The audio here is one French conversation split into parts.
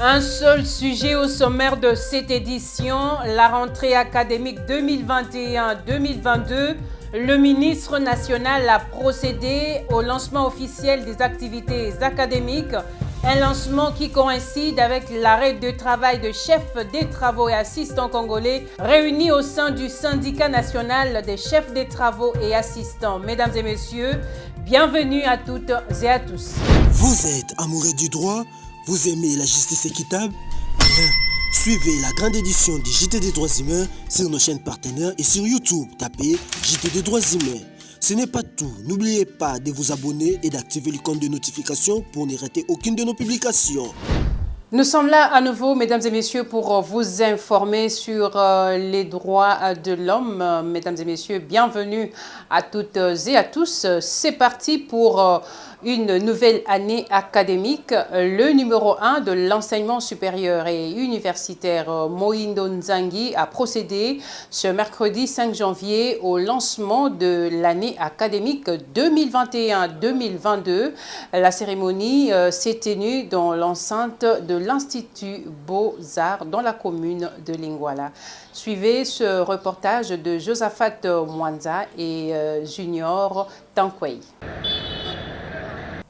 Un seul sujet au sommaire de cette édition, la rentrée académique 2021-2022. Le ministre national a procédé au lancement officiel des activités académiques, un lancement qui coïncide avec l'arrêt de travail de chefs des travaux et assistants congolais réunis au sein du syndicat national des chefs des travaux et assistants. Mesdames et messieurs, bienvenue à toutes et à tous. Vous êtes amoureux du droit? Vous aimez la justice équitable? Bien, suivez la grande édition du JT des droits humains sur nos chaînes partenaires et sur YouTube. Tapez JT des droits humains. Ce n'est pas tout. N'oubliez pas de vous abonner et d'activer le compte de notification pour ne rater aucune de nos publications. Nous sommes là à nouveau, mesdames et messieurs, pour vous informer sur les droits de l'homme. Mesdames et messieurs, bienvenue à toutes et à tous. C'est parti pour une nouvelle année académique. Le numéro 1 de l'enseignement supérieur et universitaire, Mohindo Nzangi, a procédé ce mercredi 5 janvier au lancement de l'année académique 2021-2022. La cérémonie s'est tenue dans l'enceinte de l'Institut Beaux-Arts dans la commune de Lingwala. Suivez ce reportage de Josaphat Mwanza et Junior Tankwei.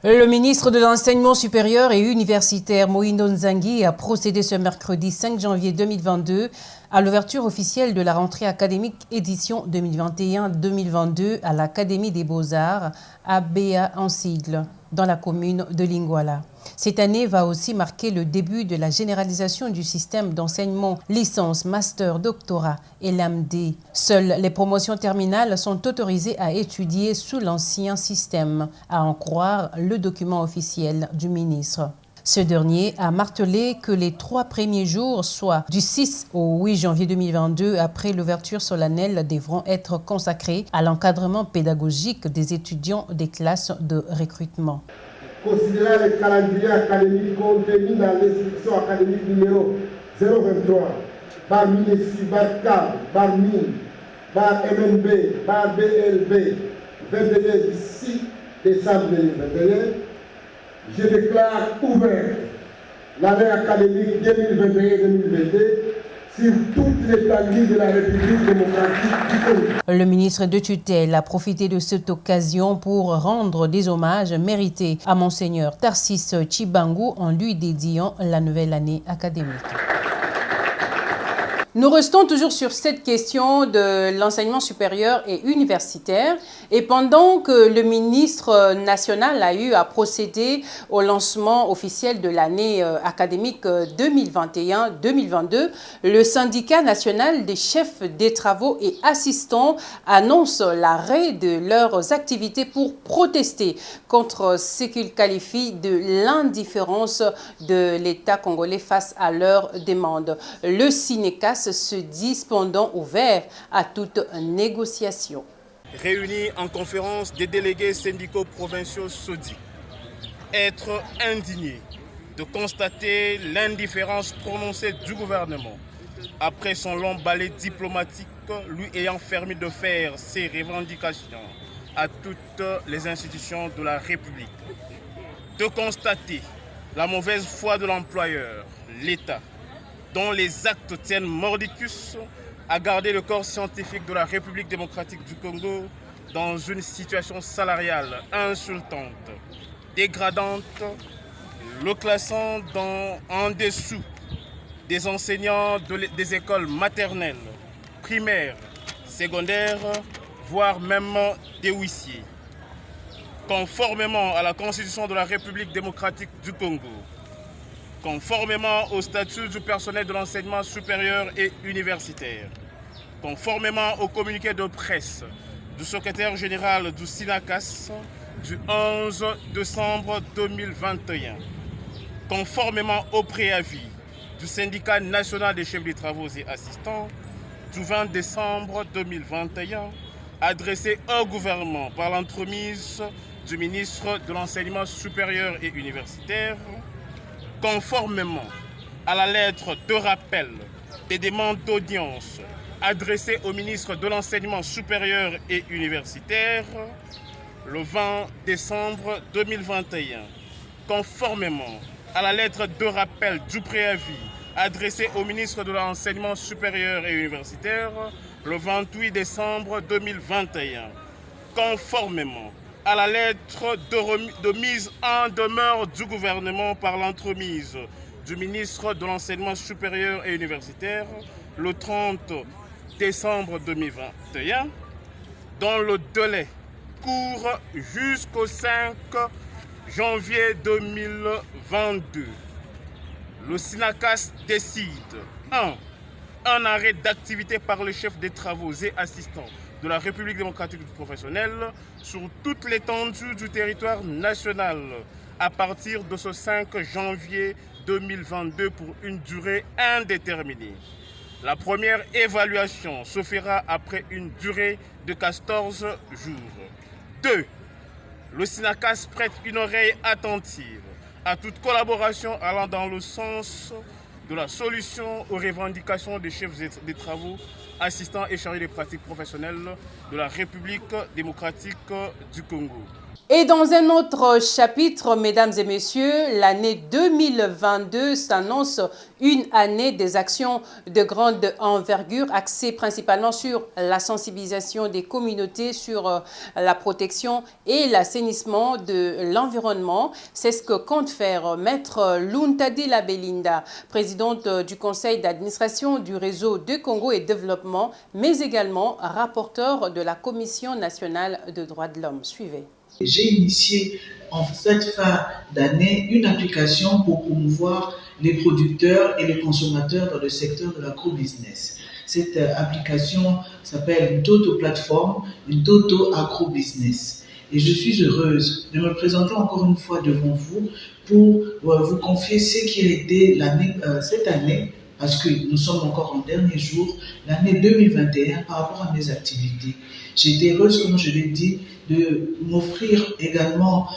Le ministre de l'Enseignement supérieur et universitaire Mohindo Nzangi a procédé ce mercredi 5 janvier 2022 à l'ouverture officielle de la rentrée académique édition 2021-2022 à l'Académie des Beaux-Arts, ABA en sigle, dans la commune de Lingwala. Cette année va aussi marquer le début de la généralisation du système d'enseignement licence, master, doctorat et LMD. Seules les promotions terminales sont autorisées à étudier sous l'ancien système, à en croire le document officiel du ministre. Ce dernier a martelé que les 3 premiers jours, soit du 6 au 8 janvier 2022, après l'ouverture solennelle, devront être consacrés à l'encadrement pédagogique des étudiants des classes de recrutement. Considérant le calendrier académique contenu dans l'instruction académique numéro 023 par MINESI, par CAB, par MIN, par MNB, par BLB, 21 du 6 décembre 2021, je déclare ouvert l'année académique 2021-2022 sur toute l'étendue de la République démocratique du Congo. Le ministre de tutelle a profité de cette occasion pour rendre des hommages mérités à Monseigneur Tarsis Chibangu en lui dédiant la nouvelle année académique. Nous restons toujours sur cette question de l'enseignement supérieur et universitaire. Et pendant que le ministre national a eu à procéder au lancement officiel de l'année académique 2021-2022, le syndicat national des chefs des travaux et assistants annonce l'arrêt de leurs activités pour protester contre ce qu'il qualifie de l'indifférence de l'État congolais face à leurs demandes. Le Synecas se dit cependant ouvert à toute négociation. Réunis en conférence des délégués syndicaux provinciaux se dit être indignés de constater l'indifférence prononcée du gouvernement après son long balai diplomatique, lui ayant permis de faire ses revendications à toutes les institutions de la République. De constater la mauvaise foi de l'employeur, l'État, dont les actes tiennent mordicus à garder le corps scientifique de la République démocratique du Congo dans une situation salariale insultante, dégradante, le classant en dessous des enseignants des écoles maternelles, primaires, secondaires, voire même des huissiers. Conformément à la Constitution de la République démocratique du Congo, conformément au statut du personnel de l'enseignement supérieur et universitaire, conformément au communiqué de presse du secrétaire général du SYNACAS du 11 décembre 2021, conformément au préavis du syndicat national des chefs des travaux et assistants du 20 décembre 2021, adressé au gouvernement par l'entremise du ministre de l'Enseignement supérieur et universitaire, conformément à la lettre de rappel des demandes d'audience adressées au ministre de l'Enseignement supérieur et universitaire le 20 décembre 2021, conformément à la lettre de rappel du préavis adressée au ministre de l'Enseignement supérieur et universitaire le 28 décembre 2021, conformément à la lettre de mise en demeure du gouvernement par l'entremise du ministre de l'Enseignement supérieur et universitaire le 30 décembre 2021, dont le délai court jusqu'au 5 janvier 2022. Le SYNACAS décide 1. Un arrêt d'activité par le chef des travaux et assistants de la République démocratique du professionnel sur toute l'étendue du territoire national à partir de ce 5 janvier 2022 pour une durée indéterminée. La première évaluation se fera après une durée de 14 jours. 2. Le SYNACAS prête une oreille attentive à toute collaboration allant dans le sens de la solution aux revendications des chefs des travaux, assistants et chargés des pratiques professionnelles de la République démocratique du Congo. Et dans un autre chapitre, mesdames et messieurs, l'année 2022 s'annonce une année des actions de grande envergure axée principalement sur la sensibilisation des communautés, sur la protection et l'assainissement de l'environnement. C'est ce que compte faire Maître Luntadila Belinda, présidente du conseil d'administration du réseau de Congo et Développement, mais également rapporteur de la Commission nationale des droits de l'homme. Suivez. J'ai initié en cette fin d'année une application pour promouvoir les producteurs et les consommateurs dans le secteur de l'agro-business. Cette application s'appelle Toto Platform, Toto Agro-Business. Et je suis heureuse de me présenter encore une fois devant vous pour vous confier ce qui a été cette année, parce que nous sommes encore en dernier jour, l'année 2021 par rapport à mes activités. J'ai été heureuse, comme je l'ai dit, de m'offrir également,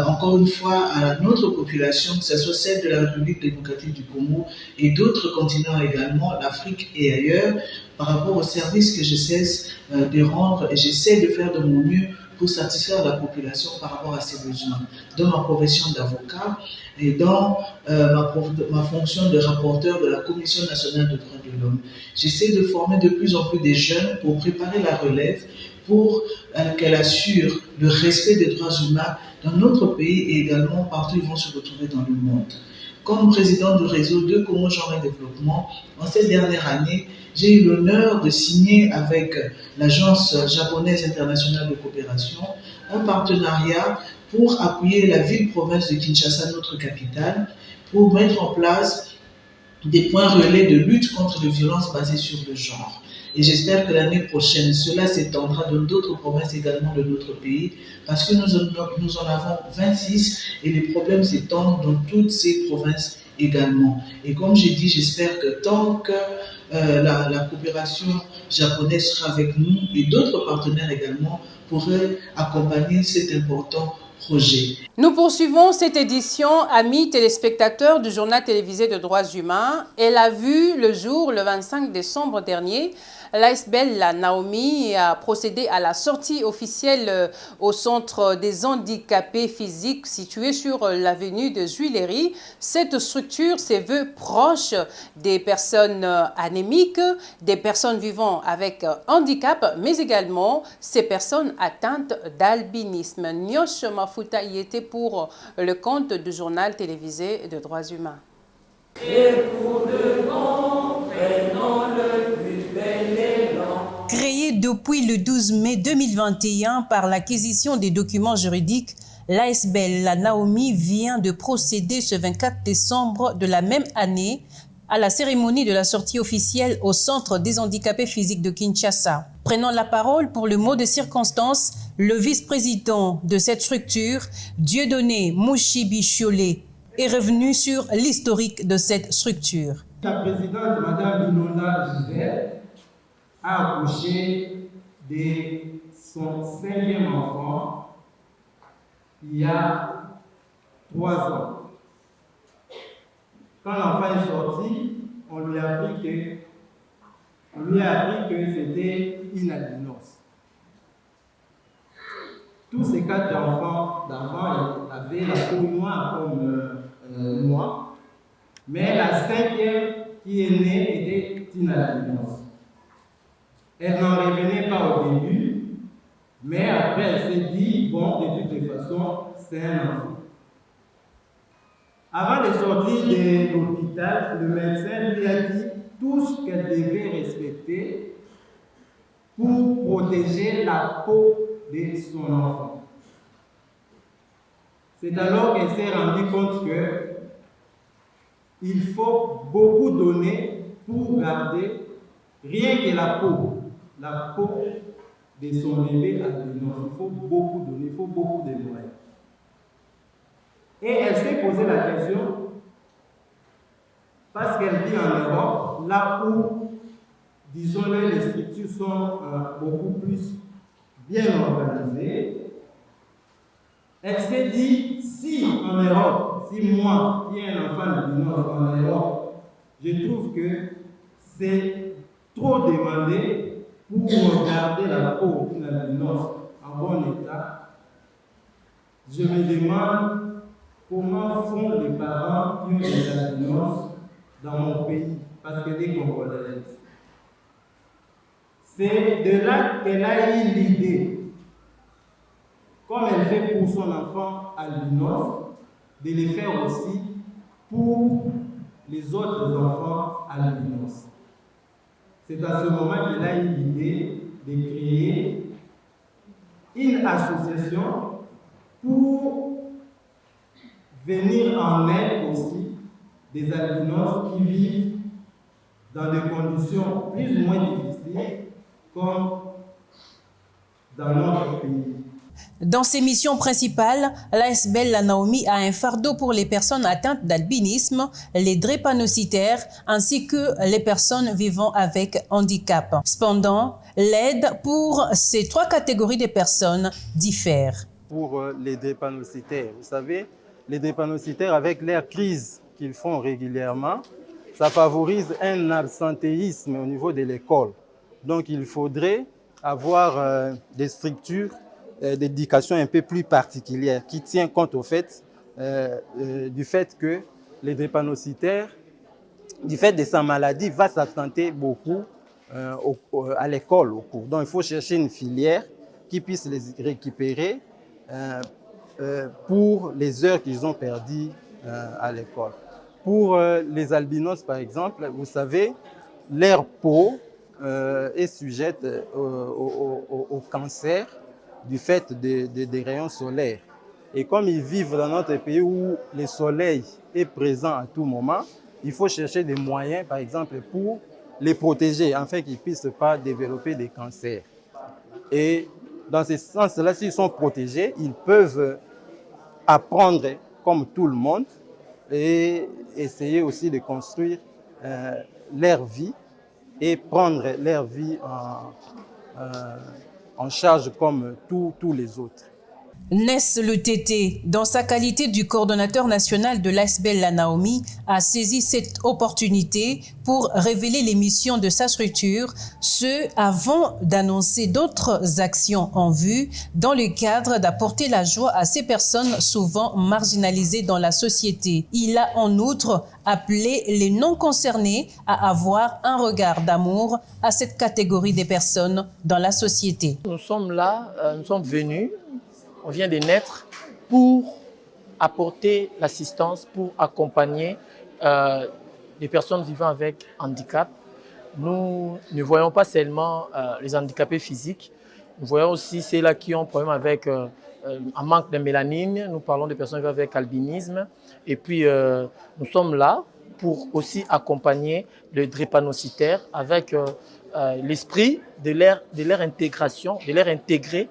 encore une fois, à notre population, que ce soit celle de la République démocratique du Congo et d'autres continents également, l'Afrique et ailleurs, par rapport aux services que je cesse de rendre et j'essaie de faire de mon mieux pour satisfaire la population par rapport à ses besoins. Dans ma profession d'avocat et dans ma fonction de rapporteur de la Commission nationale des droits de l'homme, j'essaie de former de plus en plus des jeunes pour préparer la relève, pour qu'elle assure le respect des droits humains dans notre pays et également partout où ils vont se retrouver dans le monde. Comme président du réseau de Congo Genre et Développement, en cette dernière année, j'ai eu l'honneur de signer avec l'Agence japonaise internationale de coopération un partenariat pour appuyer la ville-province de Kinshasa, notre capitale, pour mettre en place des points relais de lutte contre les violences basées sur le genre. Et j'espère que l'année prochaine, cela s'étendra dans d'autres provinces également de notre pays, parce que nous en avons 26 et les problèmes s'étendent dans toutes ces provinces également. Et comme j'ai dit, j'espère que tant que la coopération japonaise sera avec nous et d'autres partenaires également pourraient accompagner cet important projet. Nous poursuivons cette édition, amis téléspectateurs du journal télévisé de droits humains. Elle a vu le jour le 25 décembre dernier. L'ASBEL, la Naomi, a procédé à la sortie officielle au centre des handicapés physiques situé sur l'avenue de Juillerie. Cette structure se veut proche des personnes anémiques, des personnes vivant avec handicap, mais également ces personnes atteintes d'albinisme. Nyosh Mafuta y était pour le compte du journal télévisé de droits humains. Et pour de bon, prenons le plus bel élan. Créée depuis le 12 mai 2021 par l'acquisition des documents juridiques, l'ASBEL, la Naomi, vient de procéder ce 24 décembre de la même année à la cérémonie de la sortie officielle au Centre des handicapés physiques de Kinshasa. Prenant la parole pour le mot de circonstance, le vice-président de cette structure, Dieudonné Mouchibi-Chiolé, est revenu sur l'historique de cette structure. La présidente, Mme Ilona Gisèle, a accouché de son 5e enfant il y a 3 ans. Quand l'enfant est sorti, on lui a appris que c'était une albinos. Tous ces 4 enfants d'avant avaient la peau noire comme mois, mais la 5e qui est née était une albinos. Elle n'en revenait pas au début, mais après elle s'est dit, bon, de toutes les façons, c'est un enfant. Avant de sortir de l'hôpital, le médecin lui a dit tout ce qu'elle devait respecter pour protéger la peau de son enfant. C'est alors qu'elle s'est rendue compte qu'il faut beaucoup donner pour garder rien que la peau de son bébé albinos. Il faut beaucoup donner, il faut beaucoup de moyens. Et elle s'est posé la question parce qu'elle vit en Europe, là où, disons-le, les structures sont beaucoup plus bien organisées. Elle s'est dit, si en Europe, si moi, qui ai un enfant albinos en Europe, je trouve que c'est trop demandé pour garder la peau d'une albinos en bon état, je me demande comment font les parents qui ont des albinos dans mon pays, parce que des Congolais. C'est de là qu'elle a eu l'idée, comme elle fait pour son enfant albinos, de le faire aussi pour les autres enfants albinos. C'est à ce moment qu'elle a eu l'idée de créer une association pour venir en aide aussi des albinos qui vivent dans des conditions plus ou moins difficiles comme dans notre pays. Dans ses missions principales, l'ASBL La Naomi a un fardeau pour les personnes atteintes d'albinisme, les drépanocytaires ainsi que les personnes vivant avec handicap. Cependant, l'aide pour ces trois catégories de personnes diffère. Pour les drépanocytaires, vous savez, les drépanocytaires avec leurs crises qu'ils font régulièrement, ça favorise un absentéisme au niveau de l'école. Donc il faudrait avoir des structures d'éducation un peu plus particulière qui tient compte au fait du fait que les drépanocytaires, du fait de sa maladie, va s'absenter beaucoup à l'école au cours. Donc il faut chercher une filière qui puisse les récupérer pour les heures qu'ils ont perdues à l'école. Pour les albinos par exemple, vous savez, leur peau est sujette au cancer du fait des rayons solaires. Et comme ils vivent dans notre pays où le soleil est présent à tout moment, il faut chercher des moyens, par exemple, pour les protéger, afin qu'ils ne puissent pas développer des cancers. Et dans ce sens-là, s'ils sont protégés, ils peuvent apprendre comme tout le monde et essayer aussi de construire leur vie et prendre leur vie en charge comme tous les autres. Ness Le Tété, dans sa qualité du coordonnateur national de l'ASBL La Naomi, a saisi cette opportunité pour révéler les missions de sa structure, ce avant d'annoncer d'autres actions en vue dans le cadre d'apporter la joie à ces personnes souvent marginalisées dans la société. Il a en outre appelé les non-concernés à avoir un regard d'amour à cette catégorie des personnes dans la société. Nous sommes là, nous sommes venus. On vient de naître pour apporter l'assistance, pour accompagner les personnes vivant avec handicap. Nous ne voyons pas seulement les handicapés physiques, nous voyons aussi ceux-là qui ont un problème avec un manque de mélanine. Nous parlons des personnes vivant avec albinisme. Et puis, nous sommes là pour aussi accompagner les drépanocytaires avec l'esprit de leur intégration, de leur intégrer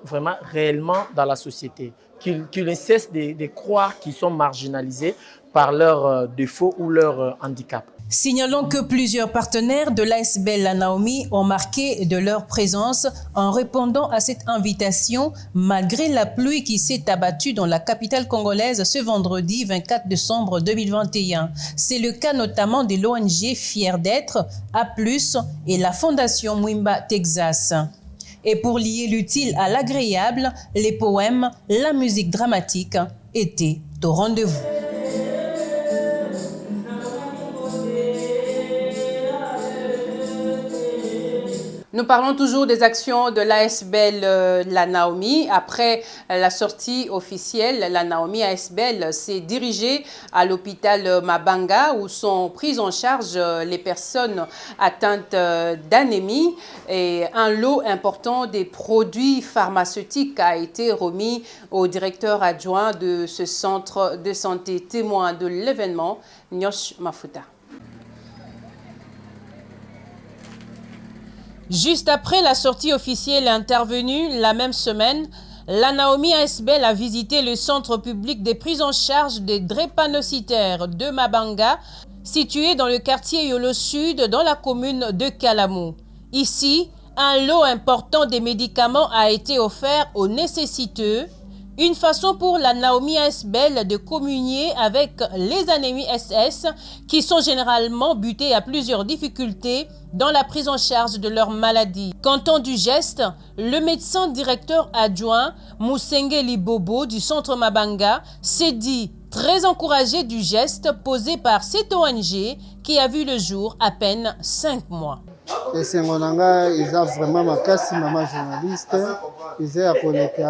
vraiment réellement dans la société, qu'ils ne cessent de croire qu'ils sont marginalisés par leurs défauts ou leur handicap. Signalons que plusieurs partenaires de l'ASBL La Naomi ont marqué de leur présence en répondant à cette invitation malgré la pluie qui s'est abattue dans la capitale congolaise ce vendredi 24 décembre 2021. C'est le cas notamment de l'ONG Fier d'être, A+, et la Fondation Mwimba Texas. Et pour lier l'utile à l'agréable, les poèmes, la musique dramatique étaient au rendez-vous. Nous parlons toujours des actions de l'ASBEL La Naomi. Après la sortie officielle, la Naomi ASBEL s'est dirigée à l'hôpital Mabanga où sont prises en charge les personnes atteintes d'anémie. Et un lot important des produits pharmaceutiques a été remis au directeur adjoint de ce centre de santé. Témoin de l'événement, Nyosh Mafuta. Juste après la sortie officielle intervenue la même semaine, la Naomi ASBEL a visité le centre public des prises en charge des drépanocytaires de Mabanga, situé dans le quartier Yolo Sud, dans la commune de Kalamou. Ici, un lot important des médicaments a été offert aux nécessiteux, une façon pour la Naomi ASBEL de communier avec les anémies SS qui sont généralement butées à plusieurs difficultés dans la prise en charge de leur maladie. Content du geste, le médecin directeur adjoint Moussenge Libobo du centre Mabanga s'est dit très encouragé du geste posé par cette ONG qui a vu le jour à peine 5 mois. Et c'est mon anga, ils ont vraiment ma casse, maman journaliste, ils ont connecté.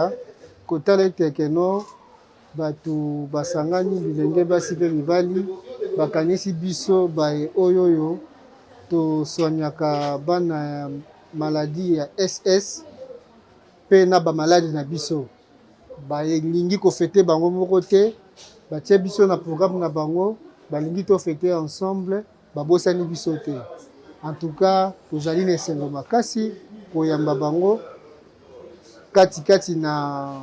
Kotala tekeno batu basangani bilenge basi pe mibali bakanisi biso bae oyoyo to soignaka bana maladie ya SS pe na ba maladie na biso bae lingi ko fêter bango moko te batie biso na programme na bango balingi to fêter ensemble babosani biso te. En tout cas tozali na esengo makasi koyamba bango kati na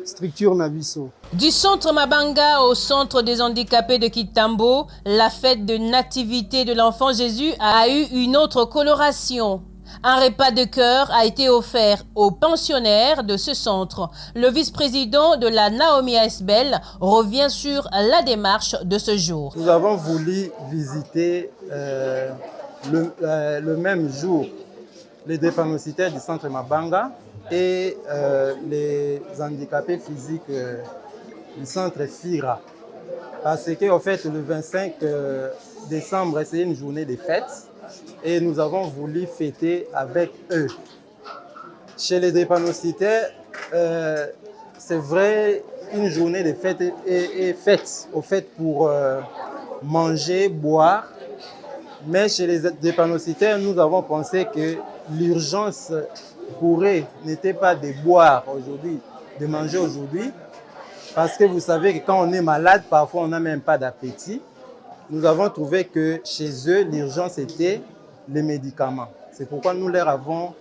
structure na biso. Du centre Mabanga au centre des handicapés de Kitambo, la fête de nativité de l'enfant Jésus a eu une autre coloration. Un repas de cœur a été offert aux pensionnaires de ce centre. Le vice-président de la Naomi ASBEL revient sur la démarche de ce jour. Nous avons voulu visiter le même jour les drépanocytaires du centre Mabanga et les handicapés physiques du centre FIRA. Parce qu'en fait, le 25 décembre, c'est une journée de fête et nous avons voulu fêter avec eux. Chez les drépanocytaires, c'est vrai, une journée de fête est faite au fait pour manger, boire. Mais chez les drépanocytaires, nous avons pensé que l'urgence n'était pas de boire aujourd'hui, de manger aujourd'hui, parce que vous savez que quand on est malade, parfois on n'a même pas d'appétit. Nous avons trouvé que chez eux, l'urgence était les médicaments. C'est pourquoi nous leur avons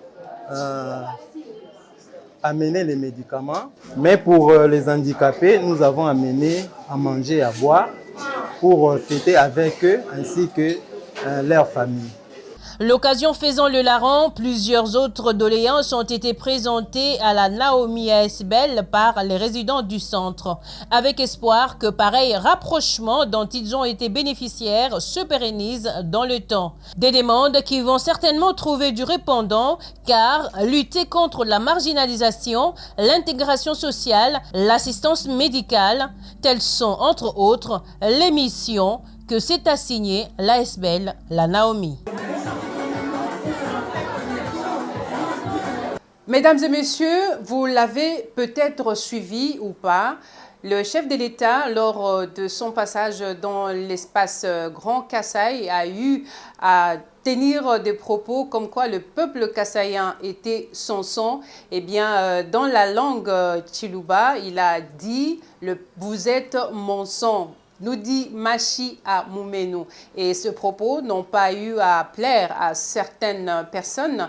amené les médicaments. Mais pour les handicapés, nous avons amené à manger et à boire pour fêter avec eux ainsi que leur famille. L'occasion faisant le larron, plusieurs autres doléances ont été présentées à la Naomi ASBEL par les résidents du centre, avec espoir que pareil rapprochement dont ils ont été bénéficiaires se pérennise dans le temps. Des demandes qui vont certainement trouver du répondant car lutter contre la marginalisation, l'intégration sociale, l'assistance médicale, telles sont entre autres les missions que s'est assignée l'ASBEL, la Naomi. Mesdames et messieurs, vous l'avez peut-être suivi ou pas, le chef de l'État, lors de son passage dans l'espace Grand Kasaï, a eu à tenir des propos comme quoi le peuple kassaïen était son sang. Eh bien, dans la langue Chiluba, il a dit « Vous êtes mon sang ». Nous dit Machi à Moumenu. Et ce propos n'ont pas eu à plaire à certaines personnes.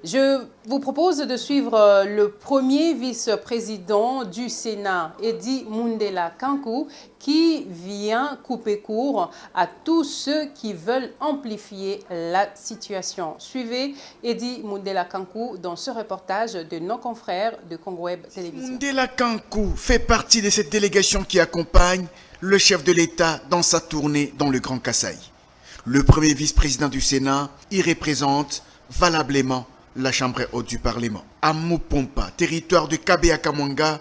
Je vous propose de suivre le premier vice-président du Sénat, Edi Mundela Kankou, qui vient couper court à tous ceux qui veulent amplifier la situation. Suivez Edi Mundela Kankou dans ce reportage de nos confrères de Congo Web Télévision. Mundela Kankou fait partie de cette délégation qui accompagne le chef de l'État dans sa tournée dans le Grand Kasaï. Le premier vice-président du Sénat y représente valablement la Chambre haute du Parlement. À Mupompa, territoire de Kabea-Kamwanga,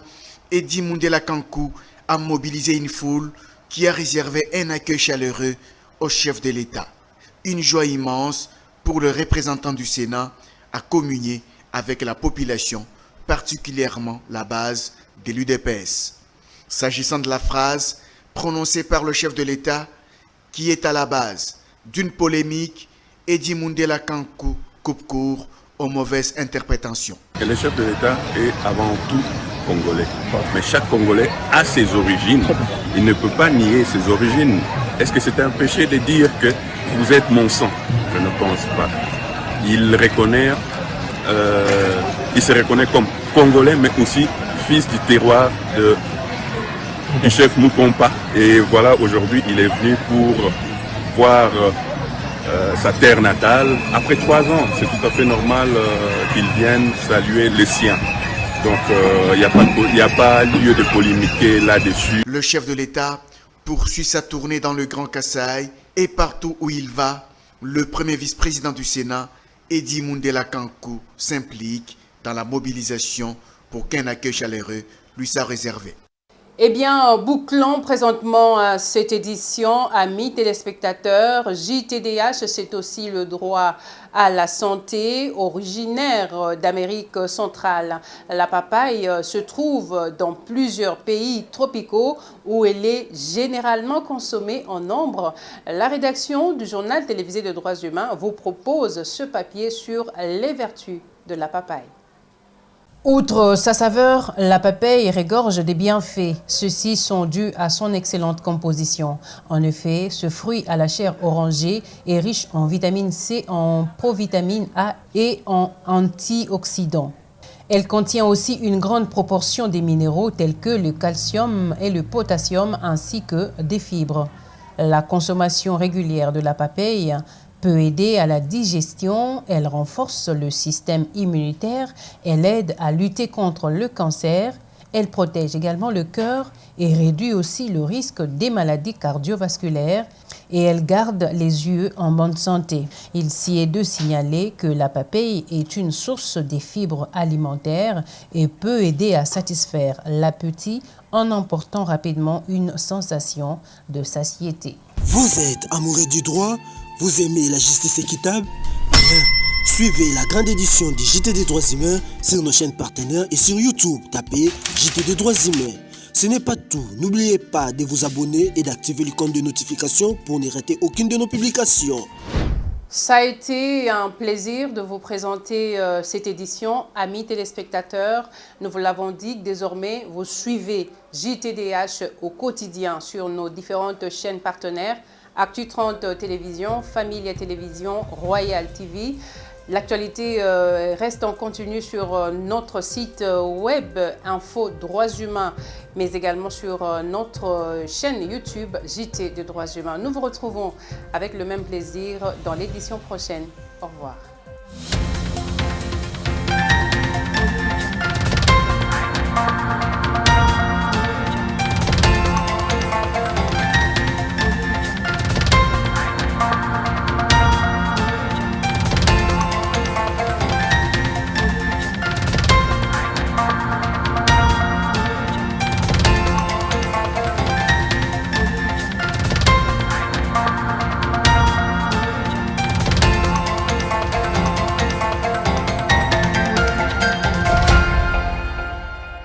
Edi Mundela Kankou a mobilisé une foule qui a réservé un accueil chaleureux au chef de l'État. Une joie immense pour le représentant du Sénat à communier avec la population, particulièrement la base de l'UDPS. S'agissant de la phrase prononcée par le chef de l'État, qui est à la base d'une polémique, Edi Mundela Kankou coupe court aux mauvaises interprétations. Le chef de l'État est avant tout congolais. Mais chaque Congolais a ses origines. Il ne peut pas nier ses origines. Est-ce que c'est un péché de dire que vous êtes mon sang? Je ne pense pas. Il se reconnaît comme Congolais, mais aussi fils du terroir du chef Mukompa. Et voilà, aujourd'hui, il est venu pour voir sa terre natale. Après 3 ans, c'est tout à fait normal qu'il vienne saluer les siens. Donc, il n'y a pas lieu de polémiquer là-dessus. Le chef de l'État poursuit sa tournée dans le Grand Kasaï et partout où il va, le premier vice-président du Sénat, Edi Mundela Kankou, s'implique dans la mobilisation pour qu'un accueil chaleureux lui soit réservé. Eh bien, bouclons présentement cette édition, amis téléspectateurs. JTDH, c'est aussi le droit à la santé, originaire d'Amérique centrale. La papaye se trouve dans plusieurs pays tropicaux où elle est généralement consommée en nombre. La rédaction du journal télévisé de droits humains vous propose ce papier sur les vertus de la papaye. Outre sa saveur, la papaye regorge des bienfaits. Ceux-ci sont dus à son excellente composition. En effet, ce fruit à la chair orangée est riche en vitamine C, en provitamine A et en antioxydants. Elle contient aussi une grande proportion des minéraux tels que le calcium et le potassium ainsi que des fibres. La consommation régulière de la papaye peut aider à la digestion, elle renforce le système immunitaire, elle aide à lutter contre le cancer, elle protège également le cœur et réduit aussi le risque des maladies cardiovasculaires et elle garde les yeux en bonne santé. Il s'y est de signaler que la papaye est une source des fibres alimentaires et peut aider à satisfaire l'appétit en emportant rapidement une sensation de satiété. Vous êtes amoureux du droit? Vous aimez la justice équitable? Bien, suivez la grande édition du JT des droits humains sur nos chaînes partenaires et sur YouTube. Tapez JT des droits humains. Ce n'est pas tout. N'oubliez pas de vous abonner et d'activer l'icône de notification pour ne rater aucune de nos publications. Ça a été un plaisir de vous présenter cette édition, amis téléspectateurs. Nous vous l'avons dit, désormais, vous suivez JTDH au quotidien sur nos différentes chaînes partenaires. Actu 30 Télévision, Famille Télévision, Royal TV. L'actualité reste en continu sur notre site web Info Droits Humains, mais également sur notre chaîne YouTube JT de Droits Humains. Nous vous retrouvons avec le même plaisir dans l'édition prochaine. Au revoir.